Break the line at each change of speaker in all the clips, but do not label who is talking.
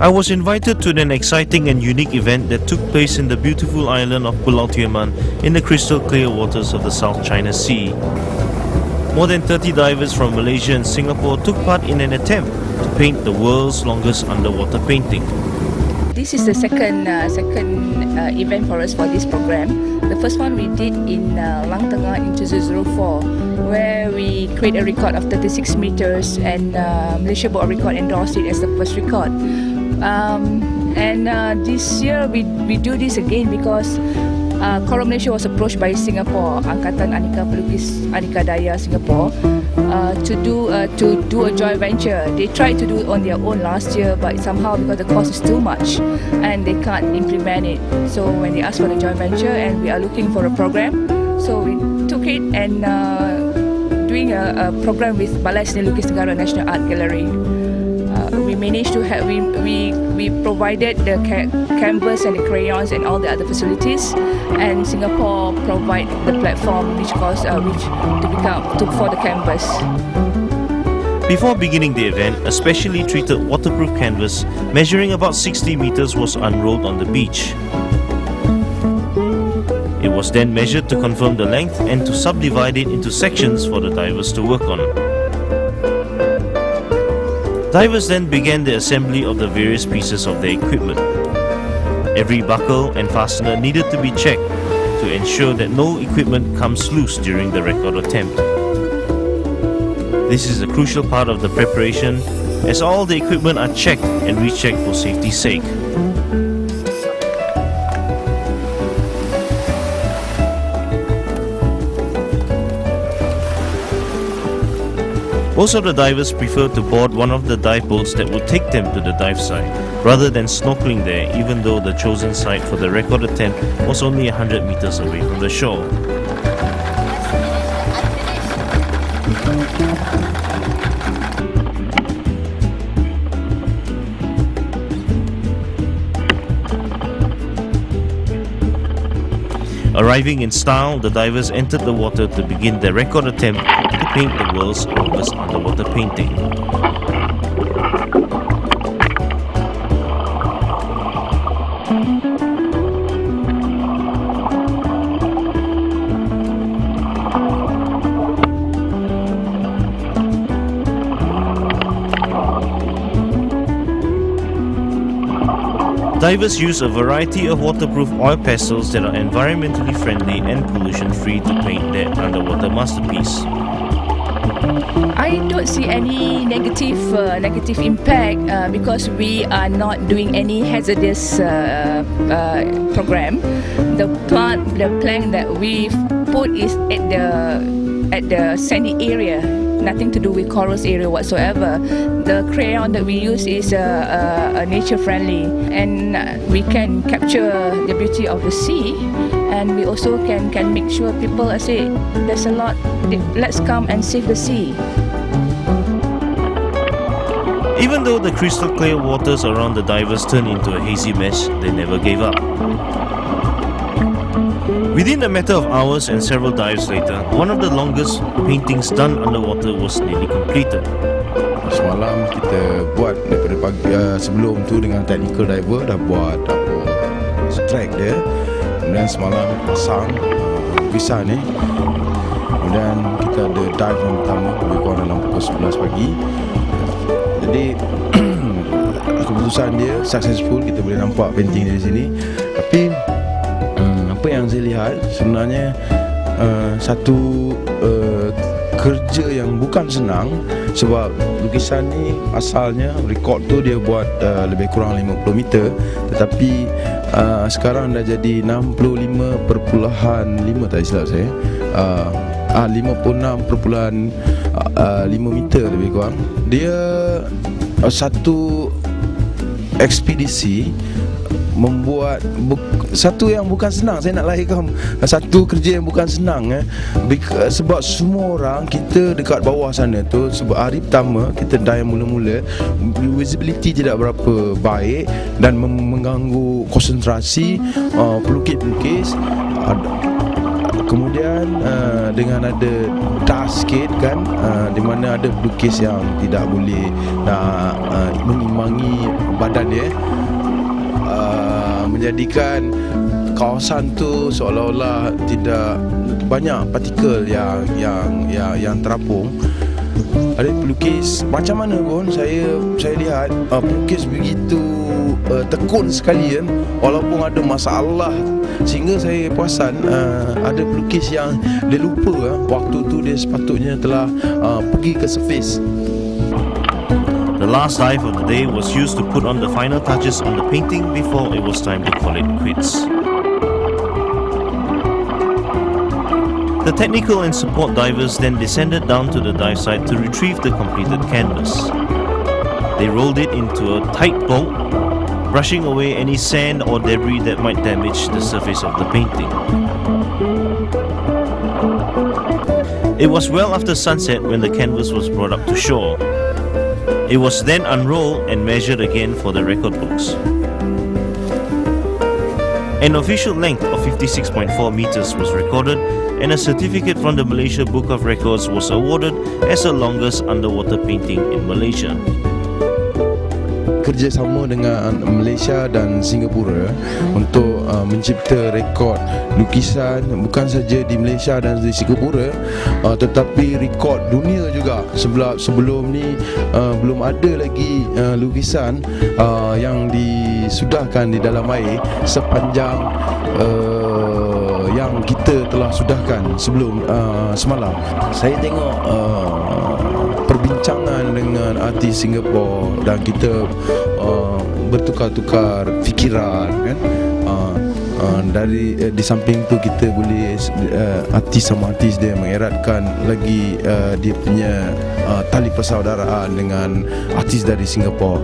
I was invited to an exciting and unique event that took place in the beautiful island of Pulau Tioman in the crystal clear waters of the South China Sea. More than 30 divers from Malaysia and Singapore took part in an attempt to paint the world's longest underwater painting.
This is the second event for us for this program. The first one we did in Lang Tengah in 2004, where we create a record of 36 meters, and Malaysia Book of Record endorsed it as the first record. This year we do this again because Coral Malaysia was approached by Singapore, Angkatan Aneka Pelukis Aneka Daya Singapore, to do a joint venture. They tried to do it on their own last year, but somehow because the cost is too much and they can't implement it. So when they asked for the joint venture and we are looking for a program, so we took it and doing a program with Balai Seni Lukis Negara National Art Gallery. We managed to have we provided the canvas and the crayons and all the other facilities, and Singapore provide the platform for the canvas.
Before beginning the event, a specially treated waterproof canvas measuring about 60 meters was unrolled on the beach. It was then measured to confirm the length and to subdivide it into sections for the divers to work on. Divers then began the assembly of the various pieces of their equipment. Every buckle and fastener needed to be checked to ensure that no equipment comes loose during the record attempt. This is a crucial part of the preparation, as all the equipment are checked and rechecked for safety's sake. Most of the divers prefer to board one of the dive boats that would take them to the dive site, rather than snorkeling there, even though the chosen site for the record attempt was only 100 meters away from the shore. Arriving in style, the divers entered the water to begin their record attempt to paint the world's longest underwater painting. Divers use a variety of waterproof oil pastels that are environmentally friendly and pollution-free to paint their underwater masterpiece.
I don't see any negative impact because we are not doing any hazardous program. The plank that we put is at the sandy area, nothing to do with corals area whatsoever. The crayon that we use is nature friendly, and we can capture the beauty of the sea, and we also can make sure people say there's a lot, let's come and save the sea.
Even though the crystal clear waters around the divers turned into a hazy mess, they never gave up. Within a matter of hours and several dives later, one of the longest paintings done underwater was nearly completed.
Semalam kita buat daripada pagi, sebelum tu dengan technical diver dah buat track dia. Kemudian semalam pasang lukisan ni. Kemudian kita ada dive yang pertama lebih kurang dalam pukul 11 pagi. Jadi keputusan dia successful, kita boleh nampak painting dari sini. Tapi apa yang saya lihat sebenarnya satu kerja yang bukan senang, sebab lukisan ni asalnya rekod tu dia buat lebih kurang 50 meter, tetapi sekarang dah jadi 65.5 tak silap saya, 56.5 meter lebih kurang. Dia satu ekspedisi membuat satu yang bukan senang. Saya nak lahirkan satu kerja yang bukan senang sebab semua orang, kita dekat bawah sana tu, sebab hari pertama kita dive mula-mula, visibility tidak berapa baik dan mengganggu konsentrasi pelukis-pelukis. Kemudian dengan ada dust sikit kan, di mana ada pelukis yang tidak boleh nak mengimbangi badan dia, menjadikan kawasan tu seolah-olah tidak banyak partikel yang terapung. Ada pelukis macam mana pun saya lihat pelukis begitu tekun sekali kan, walaupun ada masalah, sehingga saya perasan ada pelukis yang dia lupa waktu tu dia sepatutnya telah pergi ke surface.
The last dive of the day was used to put on the final touches on the painting before it was time to call it quits. The technical and support divers then descended down to the dive site to retrieve the completed canvas. They rolled it into a tight bolt, brushing away any sand or debris that might damage the surface of the painting. It was well after sunset when the canvas was brought up to shore. It was then unrolled and measured again for the record books. An official length of 56.4 meters was recorded, and a certificate from the Malaysia Book of Records was awarded as the longest underwater painting in Malaysia.
Kerjasama dengan Malaysia dan Singapura untuk mencipta rekod lukisan bukan saja di Malaysia dan di Singapura, tetapi rekod dunia juga. Sebelum ni belum ada lagi lukisan yang disudahkan di dalam air sepanjang yang kita telah sudahkan sebelum semalam. Saya tengok perbincangan dengan artis Singapura dan kita bertukar-tukar fikiran kan. Dari di samping tu kita boleh artis sama artis dia mengeratkan lagi dia punya tali persaudaraan dengan artis dari Singapura.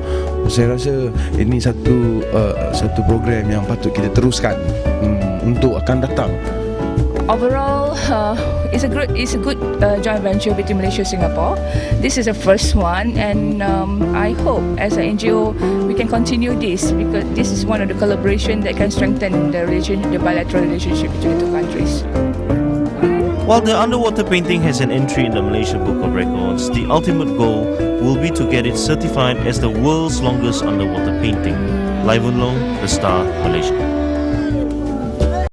Saya rasa ini satu program yang patut kita teruskan untuk akan datang.
Overall, it's a good joint venture between Malaysia and Singapore. This is the first one, and I hope as an NGO we can continue this, because this is one of the collaboration that can strengthen the bilateral relationship between the two countries.
While the underwater painting has an entry in the Malaysia Book of Records, the ultimate goal will be to get it certified as the world's longest underwater painting. Lai Wun Long, The Star, Malaysia.